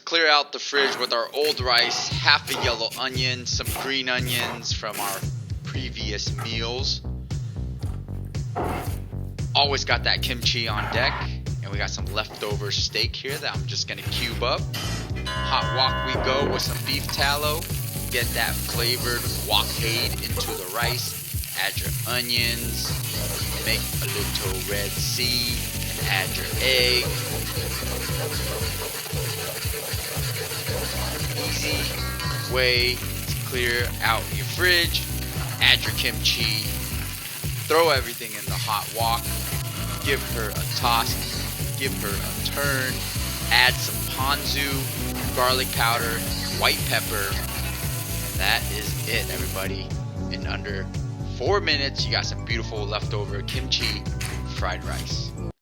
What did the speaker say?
clear out the fridge with our old rice, half a yellow onion, some green onions from our previous meals. Always got that kimchi on deck, and we got some leftover steak here that I'm just gonna cube up. Hot wok we go with some beef tallow. Get that flavored wokade into the rice. Add your onions, make a little red sea, and add your egg. Easy way to clear out your fridge. Add your kimchi. Throw everything in the hot wok. Give her a toss. Give her a turn. Add some ponzu, garlic powder, white pepper. And that is it, everybody. In under 4 minutes, you got some beautiful leftover kimchi fried rice.